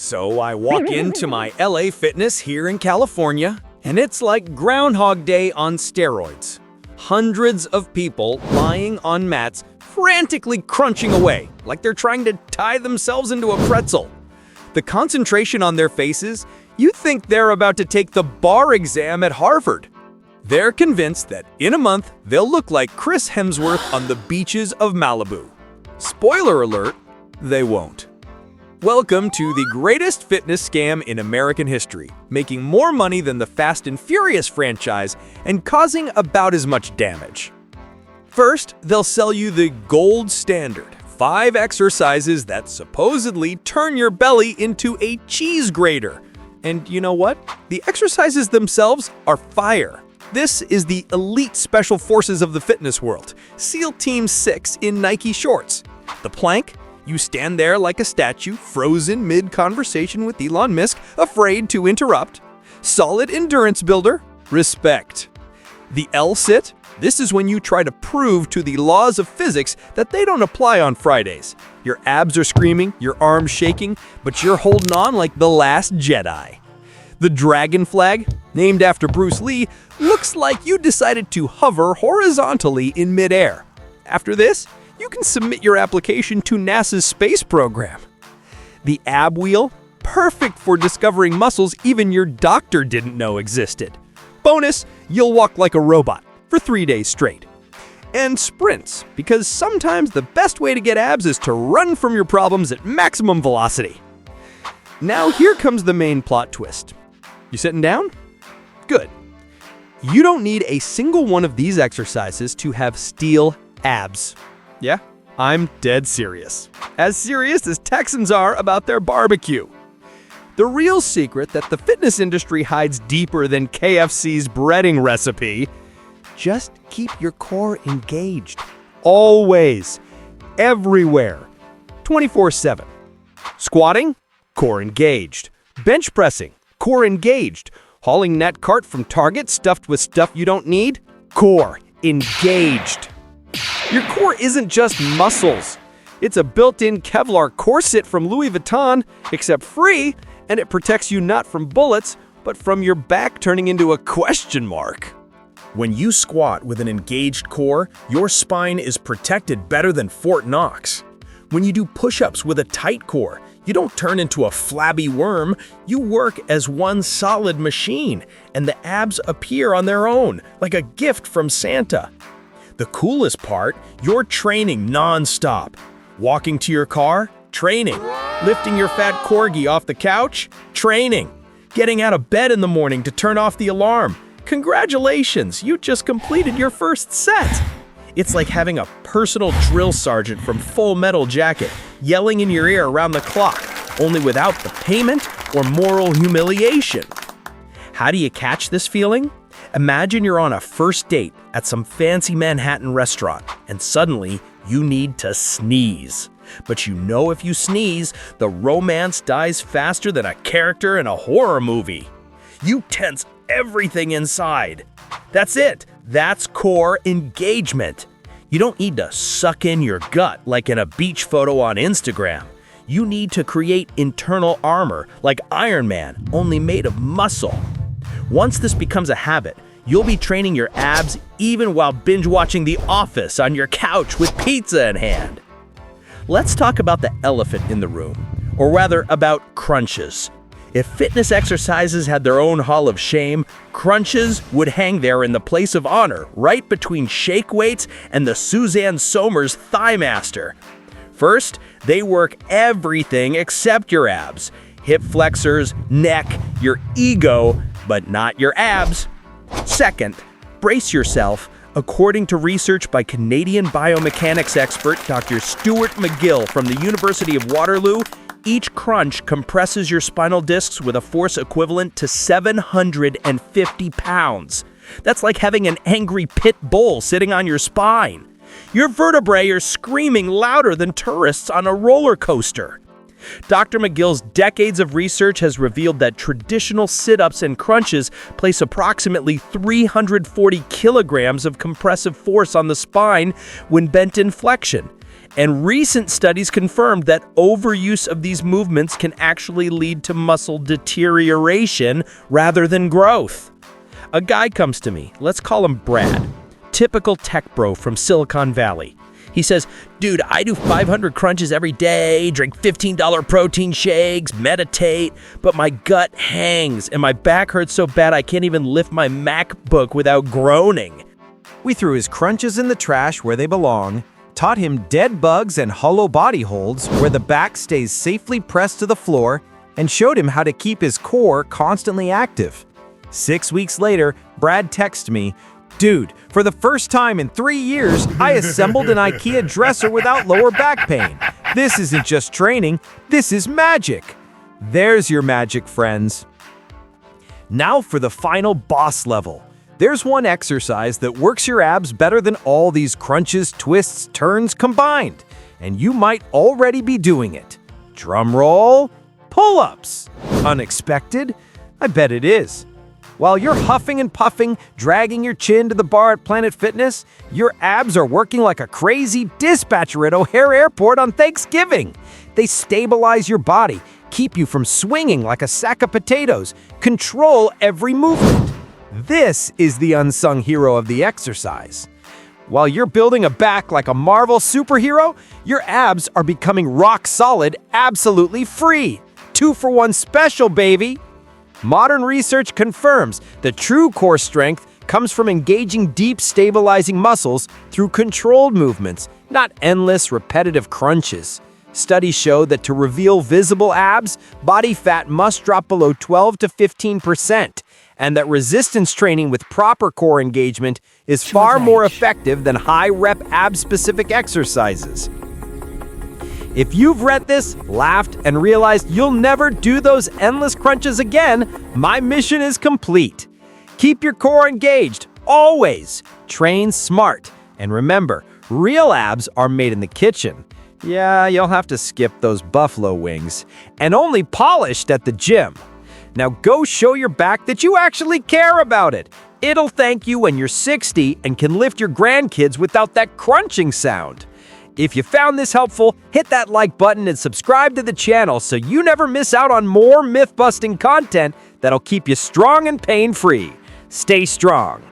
So I walk into my LA Fitness here in California, and it's like Groundhog Day on steroids. Hundreds of people lying on mats, frantically crunching away, like they're trying to tie themselves into a pretzel. The concentration on their faces, you'd think they're about to take the bar exam at Harvard. They're convinced that in a month, they'll look like Chris Hemsworth on the beaches of Malibu. Spoiler alert, they won't. Welcome to the greatest fitness scam in American history, making more money than the Fast and Furious franchise and causing about as much damage. First, they'll sell you the gold standard, 5 exercises that supposedly turn your belly into a cheese grater. And you know what? The exercises themselves are fire. This is the elite special forces of the fitness world, SEAL Team 6 in Nike shorts. The plank? You stand there like a statue, frozen mid-conversation with Elon Musk, afraid to interrupt. Solid endurance builder? Respect. The L-sit? This is when you try to prove to the laws of physics that they don't apply on Fridays. Your abs are screaming, your arms shaking, but you're holding on like the last Jedi. The dragon flag, named after Bruce Lee, looks like you decided to hover horizontally in midair. After this, you can submit your application to NASA's space program. The ab wheel, perfect for discovering muscles even your doctor didn't know existed. Bonus, you'll walk like a robot for 3 days straight. And sprints, because sometimes the best way to get abs is to run from your problems at maximum velocity. Now here comes the main plot twist. You sitting down? Good. You don't need a single one of these exercises to have steel abs. Yeah, I'm dead serious. As serious as Texans are about their barbecue. The real secret that the fitness industry hides deeper than KFC's breading recipe: just keep your core engaged. Always. Everywhere. 24/7. Squatting? Core engaged. Bench pressing? Core engaged. Hauling that cart from Target stuffed with stuff you don't need? Core engaged. Your core isn't just muscles. It's a built-in Kevlar corset from Louis Vuitton, except free, and it protects you not from bullets, but from your back turning into a question mark. When you squat with an engaged core, your spine is protected better than Fort Knox. When you do push-ups with a tight core, you don't turn into a flabby worm, you work as one solid machine, and the abs appear on their own, like a gift from Santa. The coolest part, you're training non-stop. Walking to your car? Training. Lifting your fat corgi off the couch? Training. Getting out of bed in the morning to turn off the alarm? Congratulations, you just completed your first set. It's like having a personal drill sergeant from Full Metal Jacket yelling in your ear around the clock, only without the payment or moral humiliation. How do you catch this feeling? Imagine you're on a first date at some fancy Manhattan restaurant, and suddenly you need to sneeze. But you know if you sneeze, the romance dies faster than a character in a horror movie. You tense everything inside. That's it. That's core engagement. You don't need to suck in your gut like in a beach photo on Instagram. You need to create internal armor like Iron Man, only made of muscle. Once this becomes a habit, you'll be training your abs even while binge-watching The Office on your couch with pizza in hand. Let's talk about the elephant in the room, or rather about crunches. If fitness exercises had their own hall of shame, crunches would hang there in the place of honor, right between shake weights and the Suzanne Somers Thigh Master. First, they work everything except your abs. Hip flexors, neck, your ego, but not your abs. Second, brace yourself. According to research by Canadian biomechanics expert Dr. Stuart McGill from the University of Waterloo, each crunch compresses your spinal discs with a force equivalent to 750 pounds. That's like having an angry pit bull sitting on your spine. Your vertebrae are screaming louder than tourists on a roller coaster. Dr. McGill's decades of research has revealed that traditional sit-ups and crunches place approximately 340 kilograms of compressive force on the spine when bent in flexion. And recent studies confirmed that overuse of these movements can actually lead to muscle deterioration rather than growth. A guy comes to me, let's call him Brad, typical tech bro from Silicon Valley. He says, dude, I do 500 crunches every day, drink $15 protein shakes, meditate, but my gut hangs and my back hurts so bad I can't even lift my MacBook without groaning. We threw his crunches in the trash where they belong, taught him dead bugs and hollow body holds where the back stays safely pressed to the floor, and showed him how to keep his core constantly active. 6 weeks later, Brad texted me, dude, for the first time in 3 years, I assembled an IKEA dresser without lower back pain. This isn't just training, this is magic. There's your magic, friends. Now for the final boss level. There's one exercise that works your abs better than all these crunches, twists, turns combined. And you might already be doing it. Drum roll, pull-ups. Unexpected? I bet it is. While you're huffing and puffing, dragging your chin to the bar at Planet Fitness, your abs are working like a crazy dispatcher at O'Hare Airport on Thanksgiving. They stabilize your body, keep you from swinging like a sack of potatoes, control every movement. This is the unsung hero of the exercise. While you're building a back like a Marvel superhero, your abs are becoming rock solid, absolutely free. 2-for-1 special, baby! Modern research confirms that true core strength comes from engaging deep, stabilizing muscles through controlled movements, not endless, repetitive crunches. Studies show that to reveal visible abs, body fat must drop below 12 to 15%, and that resistance training with proper core engagement is far more effective than high-rep ab-specific exercises. If you've read this, laughed, and realized you'll never do those endless crunches again, my mission is complete. Keep your core engaged, always. Train smart. And remember, real abs are made in the kitchen. Yeah, you'll have to skip those buffalo wings. And only polished at the gym. Now go show your back that you actually care about it. It'll thank you when you're 60 and can lift your grandkids without that crunching sound. If you found this helpful, hit that like button and subscribe to the channel so you never miss out on more myth-busting content that'll keep you strong and pain-free. Stay strong.